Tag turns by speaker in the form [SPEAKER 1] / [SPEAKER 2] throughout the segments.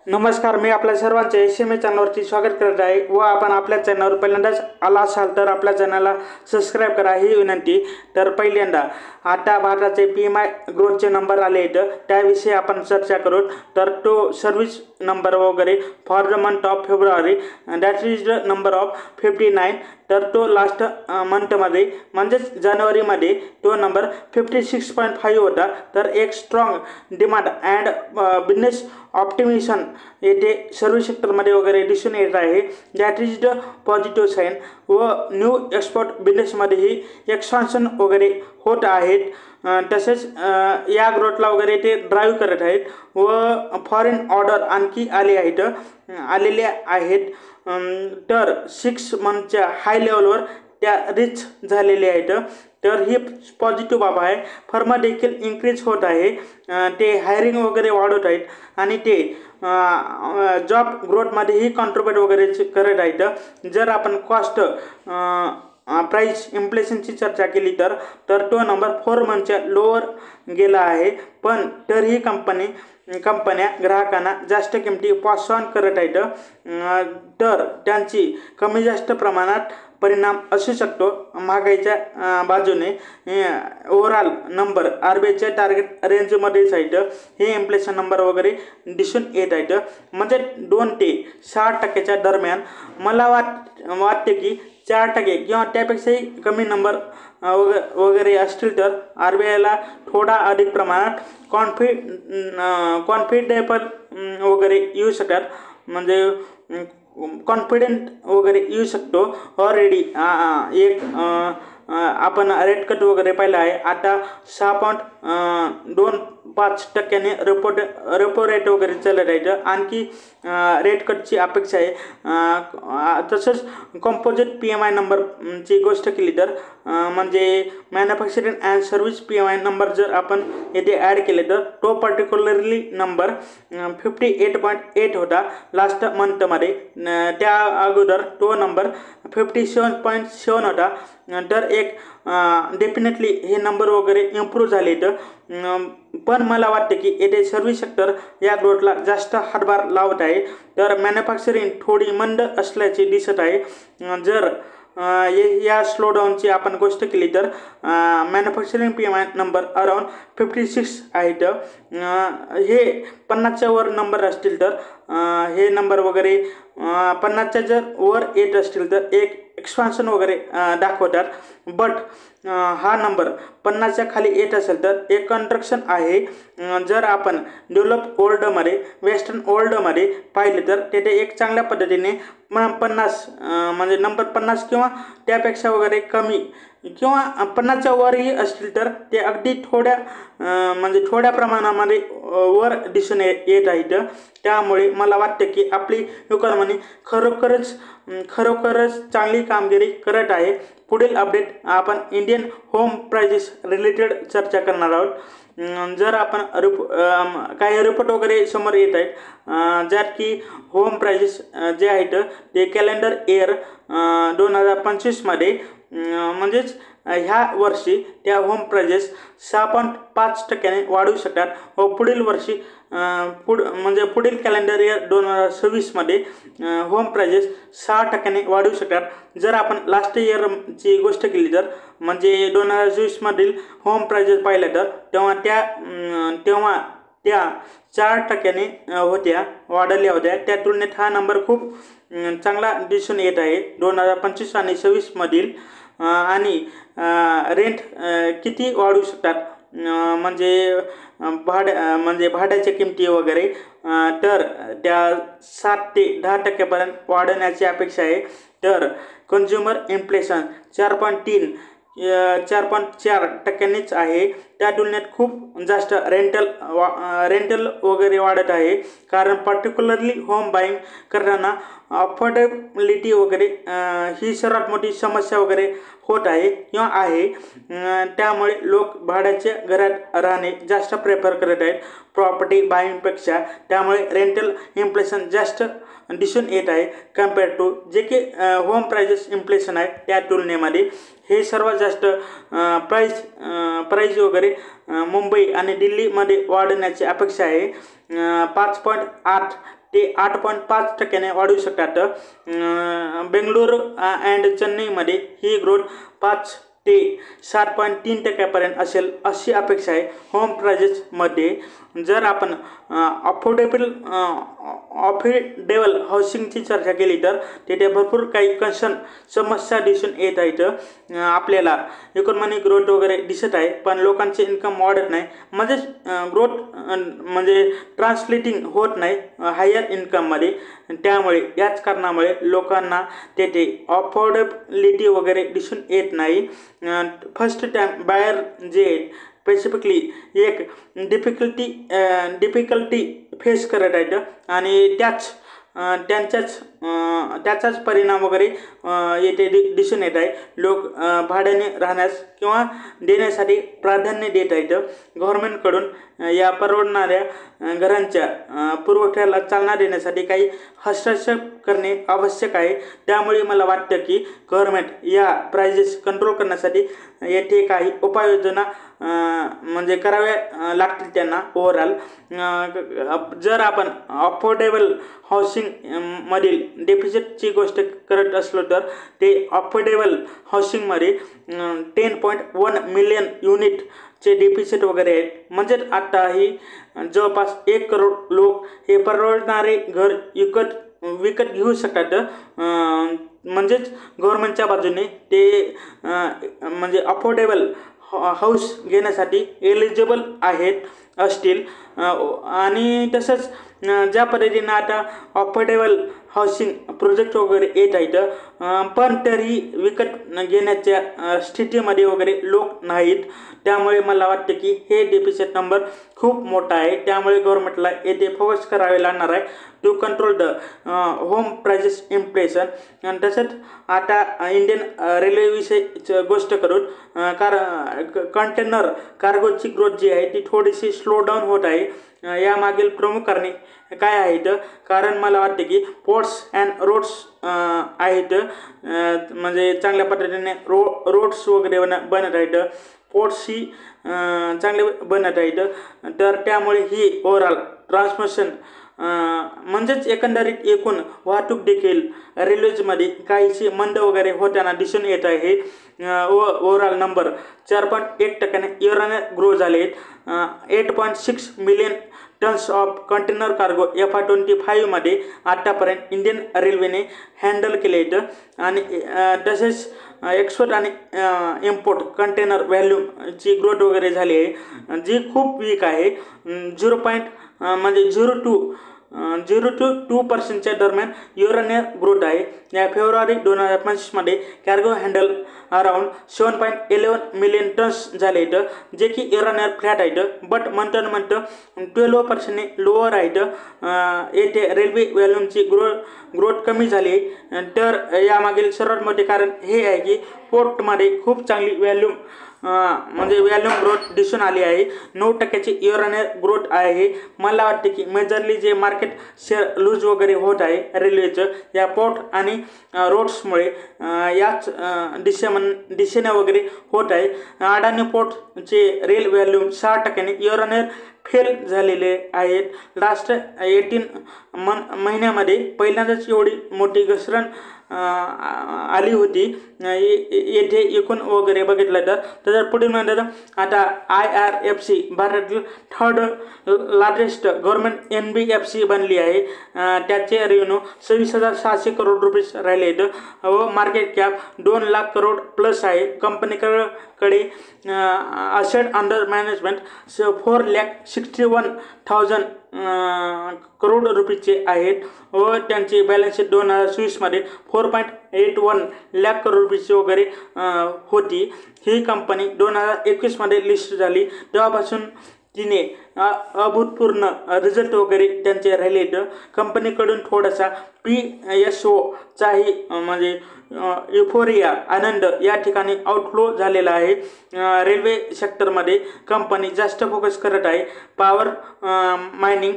[SPEAKER 1] नमस्कार, मी आपल्या सर्वांचे एस.एम.ए चॅनलवरती स्वागत करत आहे व आपण आपल्या चॅनलवर पहिल्यांदाच आला असाल तर आपल्या चॅनलला सबस्क्राईब करा ही विनंती। तर पहिल्यांदा आता भारताचे PMI ग्रोथचे नंबर आले आहेत त्याविषयी आपण चर्चा करू। तर तो सर्व्हिस नंबर वगैरे for the month of February that is the number of 59। तर तो लास्ट मंथमध्ये म्हणजेच जानेवारीमध्ये तो नंबर 56.5 होता। तर एक strong demand and business optimism येथे सर्व्हिस सेक्टरमध्ये वगैरे दिसून येत आहे। That is the positive sign व न्यू एक्सपोर्ट बिझनेसमध्येही एक्सपान्शन वगैरे होत आहेत। तसेच या ग्रोथला वगैरे ते ड्राईव्ह करत आहेत व फॉरेन ऑर्डर आणखी आलेल्या आहेत। तर 6 मंथच्या हाय लेवलवर त्या रीच झालेल्या आहेत। तर ही पॉझिटिव्ह बाब आहे। फर्म देखील इन्क्रीज होत आहे, ते हायरिंग वगैरे वाढवत आहेत आणि ते जॉब ग्रोथमध्येही कॉन्ट्रीब्यूट वगैरे करत आहेत। जर आपण कॉस्ट प्राइस इन्फ्लेशनची चर्चा केली तर तो नंबर 4 मंथच्या लोअर गेला आहे, पण तरीही कंपन्या ग्राहकांना जास्त किमती पास ऑन करत आहेत। तर त्यांची कमी जास्त प्रमाणात परिणाम असू शकतो महागाईच्या बाजूने। ओव्हरऑल नंबर RBIच्या टार्गेट रेंजमध्येच आहेत हे इन्फ्लेशन नंबर वगैरे दिसून येत आहेत, म्हणजे 2 ते 6% दरम्यान। मला वाटते की 4% किंवा त्यापेक्षाही कमी नंबर वगैरे असतील तर RBIला थोडा अधिक प्रमाणात कॉन्फिडेबल वगैरे येऊ शकतात, म्हणजे कॉन्फिडेंट वगैरे येऊ शकतो। ऑलरेडी एक आपण रेट कट वगैरे पाहिला आहे। आता 6.25% रेपो रेट वगैरे चालत आहेत, आणखी रेट कटची अपेक्षा आहे। तसंच कंपोजिट PMI नंबरची गोष्ट केली तर म्हणजे manufacturing and service PMI number जर आपण येथे ॲड केले तर तो पर्टिक्युलरली नंबर 58.8 होता लास्ट मंथमध्ये। त्या अगोदर तो नंबर 57.7 होता। तर एक डेफिनेटली हे नंबर वगैरे इम्प्रूव्ह झाले तर पण मला वाटते की येथे सर्व्हिस सेक्टर या ग्रोथला जास्त हातभार लावत आहे। तर मॅन्युफॅक्चरिंग थोडी मंद असल्याचे दिसत आहे। जर या स्लोडाऊनची आपण गोष्ट केली तर मॅन्युफॅक्चरिंग PMI नंबर अराउंड 56 आहेत। हे 50च्या वर नंबर असतील तर हे नंबर वगैरे 50च्या जर वर येत असतील तर एक एक्सपान्शन वगैरे दाखवतात, बट हा नंबर 50च्या खाली येत असेल तर एक कंट्रक्शन आहे। जर आपण डेव्हलप वर्ल्डमध्ये वेस्टर्न वर्ल्डमध्ये पाहिले तर तेथे एक चांगल्या पद्धतीने 50 म्हणजे नंबर 50 किंवा त्यापेक्षा वगैरे कमी किंवा 50च्या वरही असतील तर ते अगदी थोड्या प्रमाणामध्ये वर दिसून येत आहेत। त्यामुळे मला वाटते की आपली इकॉनॉमी खरोखरच चांगली कामगिरी करत आहे। पुढील अपडेट आपण इंडियन होम प्राइजेस रिलेटेड चर्चा करणार आहोत। जर आपण काही रिपोर्ट वगैरे समोर येत आहेत ज्यात की होम प्राइजेस जे आहेत ते कॅलेंडर इयर 2025 मध्ये म्हणजेच ह्या वर्षी त्या होम प्राइजेस 6.5% वाढू शकतात व पुढील वर्षी म्हणजे पुढील कॅलेंडर इयर 2026 मध्ये होम प्राइजेस 6% वाढू शकतात। जर आपण लास्ट इयरची गोष्ट केली तर म्हणजे 2024 मधील होम प्राइजेस पाहिल्या तर तेव्हा त्या 4% होत्या, वाढल्या होत्या। त्या तुलनेत हा नंबर खूप चांगला दिसून येत आहे 2025 आणि 26 मधील। आणि रेंट किती वाढू शकतात म्हणजे भाड्याच्या किमती वगैरे तर त्या 7 ते 10% पर्यंत वाढण्याची अपेक्षा आहे। तर कन्झ्युमर इन्फ्लेशन 4.4%च आहे, त्या तुलनेत खूप जास्त रेंटल वगैरे वाढत आहे, कारण पर्टिक्युलरली होम बाईंग करताना अफोर्डेबिलिटी वगैरे ही सर्वात मोठी समस्या वगैरे होत आहे किंवा आहे। त्यामुळे लोक भाड्याच्या घरात राहणे जास्त प्रेफर करत आहेत प्रॉपर्टी बाईंगपेक्षा। त्यामुळे रेंटल इन्फ्लेशन जास्त दिसून येत आहे कम्पेअर टू जे की होम प्राइजेस इन्फ्लेशन आहे त्या तुलनेमध्ये। हे सर्वात जास्त प्राइस वगैरे मुंबई आणि दिल्लीमध्ये वाढण्याची अपेक्षा आहे। 5.8 ते 8.5% वाढू शकतात. बेंगळुरू अँड चेन्नईमध्ये ही ग्रोथ 5 ते 7.3% असेल अशी अपेक्षा आहे. होम प्राइजेसमध्ये जर आपण अफोर्डेबल हाऊसिंगची चर्चा केली तर तिथे भरपूर काही समस्या दिसून येत आहेत. आपल्याला इकॉनॉमिक ग्रोथ वगैरे दिसत आहे, पण लोकांचे इन्कम वाढत नाही, म्हणजेच ग्रोथ म्हणजे ट्रान्सलेटिंग होत नाही हायर इन्कममध्ये. त्यामुळे याच कारणामुळे लोकांना तेथे अफोर्डेबिलिटी वगैरे दिसून येत नाही. फर्स्ट टाइम बायर जे स्पेसिफिकली एक डिफिकल्टी फेस करत आहेत आणि त्याचाच परिणाम वगैरे येथे दिसून येत आहे. लोक भाड्याने राहण्यास किंवा देण्यासाठी प्राधान्य देत आहेत. गव्हर्नमेंटकडून या परवडणाऱ्या घरांच्या पुरवठ्याला चालना देण्यासाठी काही हस्तक्षेप करणे आवश्यक आहे. त्यामुळे मला वाटतं की गव्हर्नमेंट या प्राइजेस कंट्रोल करण्यासाठी येथे काही उपाययोजना म्हणजे कराव्या लागतील त्यांना. ओव्हरऑल जर आपण अफोर्डेबल हाऊसिंग मधील डेफिसिटची गोष्ट करत असलो तर ते अफोर्डेबल हाऊसिंगमध्ये 10.1 मिलियन युनिटचे डेफिसिट वगैरे आहेत. म्हणजेच आत्ताही जवळपास 1 करोड लोक हे परवडणारे घर विकत घेऊ शकतात. म्हणजेच गव्हर्नमेंटच्या बाजूने ते म्हणजे अफोर्डेबल हाऊस घेण्यासाठी एलिजिबल असतील. आणि तसंच ज्या पद्धतीनं आता अफोर्डेबल हाऊसिंग प्रोजेक्ट वगैरे येत आहेत, पण तरी विकत घेण्याच्या स्थितीमध्ये वगैरे लोक नाहीत. त्यामुळे मला वाटतं की हे डेफिसिट नंबर खूप मोठा आहे. त्यामुळे गव्हर्नमेंटला येथे फोकस करावे लागणार आहे to control the home prices inflation. आणि तसंच आता इंडियन रेल्वेविषयी गोष्ट करून कंटेनर कार्गोची ग्रोथ जी आहे ती थोडीशी स्लो डाऊन होत आहे. यामागील प्रमुख कारणे काय आहेत? कारण मला वाटते की पोर्ट्स अँड रोड्स आहेत, म्हणजे चांगल्या पद्धतीने रोड्स वगैरे बनत आहेत, पोर्ट्सही चांगले बनत आहेत. तर त्यामुळे ही ओव्हरऑल ट्रान्समिशन म्हणजेच एकंदरीत एकूण वाहतूक देखील रेल्वेजमध्ये काहीशी मंद वगैरे होताना दिसून येत आहे. Overall number 4.1% year on year grow झाले आहेत. 8.6 million tons of container cargo FY25मध्ये आत्तापर्यंत इंडियन रेल्वेने हँडल केले आहेत. आणि तसेच एक्सपोर्ट आणि इम्पोर्ट कंटेनर व्हॅल्यूमची ग्रोथ वगैरे झाली आहे, जी खूप वीक आहे. 0 to 2% दरम्यान इयर ऑन इयर ग्रोथ आहे. या फेब्रुवारी 2025मध्ये cargo handle around 7.11 million tons झाले आहेत, जे की इयर ऑन इयर फ्लॅट आहेत. बट मंथ 12% लोअर आहेत. येथे रेल्वे व्हॅल्यूमची ग्रोथ कमी झाली आहे. तर यामागील सर्वात मोठे कारण हे आहे की पोर्टमध्ये खूप चांगली व्हॅल्यूम ग्रोथ दिसून आली आहे. 9% इयर ऑन इयर ग्रोथ आहे. मला वाटते की मेजरली जे मार्केट शेअर लूज वगैरे होत आहे रेल्वेचं या पोर्ट आणि रोड्समुळे याच दिशेने वगैरे होत आहे. अडाणी पोर्टचे rail volume 6% year on year fail झालेले आहेत. लास्ट 18 महिन्यामध्ये पहिल्यांदाच एवढी मोठी घसरण आली होती येथे एकूण वगैरे बघितलं तर. तर पुढे म्हणतात आता IRFC भारतातील 3rd लार्जेस्ट गव्हर्नमेंट NBFC बनली आहे. त्याचे रेव्हेन्यू 26,600 करोड रुपये राहिले आहेत व market cap 2 lakh crore plus आहे. कंपनीकडे असेट अंडर मॅनेजमेंट 4,61,000 करोड रुपयेचे आहेत व त्यांची बॅलन्स शीट 2024मध्ये 4.81 लाख करोड रुपयेची वगैरे होती. ही कंपनी 2021मध्ये लिस्ट झाली. तेव्हापासून तिने अभूतपूर्व रिझल्ट वगैरे त्यांचे राहिले. कंपनीकडून थोडासा PSOचाही म्हणजे युफोरिया आनंद या ठिकाणी आउटफ्लो झालेला आहे. रेल्वे सेक्टरमध्ये कंपनी जास्त फोकस करत आहे. Power, mining,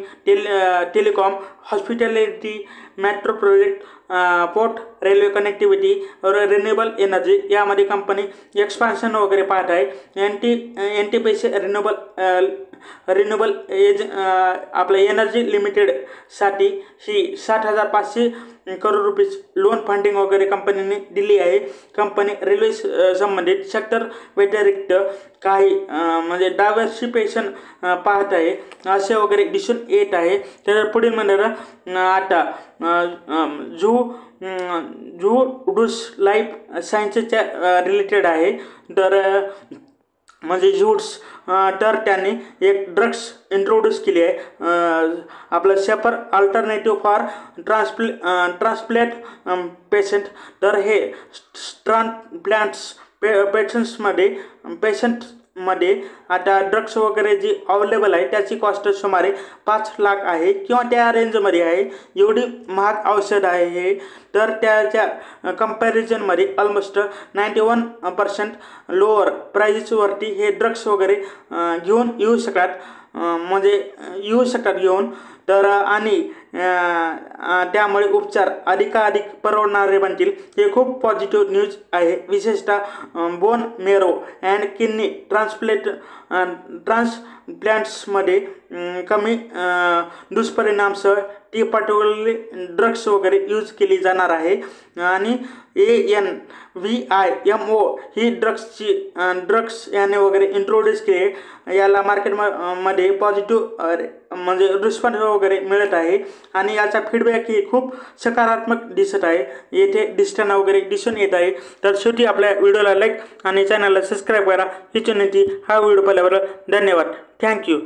[SPEAKER 1] telecom, hospitality, metro project, port, railway connectivity, renewable energy यामध्ये कंपनी एक्सपान्शन वगैरे पाहत आहे. NTPC रिन्युएबल रिन्युएबल आपलं एनर्जी लिमिटेडसाठी ही 60,500 करोड रुपीज लोन फंडिंग वगैरे कंपनीने दिली आहे. कंपनी रेल्वे संबंधित सेक्टर व्यतिरिक्त काही म्हणजे डायव्हर्सिफिकेशन पाहत आहे असे वगैरे दिसून येत आहे. तर पुढील म्हणणार आता झुडूस लाईफ सायन्सेसच्या रिलेटेड आहे. तर म्हणजे झुडूस तर त्यांनी एक ड्रग्स इंट्रोड्यूस केली आहे आपलं safer alternative for transplant patient. तर हे ट्रान्सप्लांट्स पेशंटमध्ये आता ड्रग्स वगैरे जी अवेलेबल आहे त्याची कॉस्ट सुमारे 5 लाख आहे किंवा त्या रेंजमध्ये आहे. एवढी महाग औषध आहे हे. तर त्याच्या कंपॅरिझनमध्ये ऑलमोस्ट 91% लोअर प्राइजेसवरती हे ड्रग्स वगैरे घेऊन येऊ शकतात घेऊन. तर आणि त्यामुळे उपचार अधिकाधिक परवडणारे बनतील. हे खूप पॉझिटिव्ह न्यूज आहे. विशेषतः बोन मेरो अँड किडनी ट्रान्सप्लांट्समध्ये कमी दुष्परिणामसह ती पर्टिक्युलरली ड्रग्स वगैरे यूज केली जाणार आहे. आणि ANVIMO ही ड्रग्स याने वगैरे इंट्रोड्यूस केले. याला मार्केटमध्ये पॉझिटिव्ह म्हणजे रिस्पॉन्स वगैरे मिळत आहे आणि याचा फीडबॅक ही खूप सकारात्मक दिसत आहे. येथे दिसताना वगैरे दिसून येत आहे. तर शेवटी आपल्या व्हिडिओला लाईक आणि चॅनलला सबस्क्राईब करा. ही विनंती. हा व्हिडिओ पाहिल्याबद्दल धन्यवाद. थँक्यू.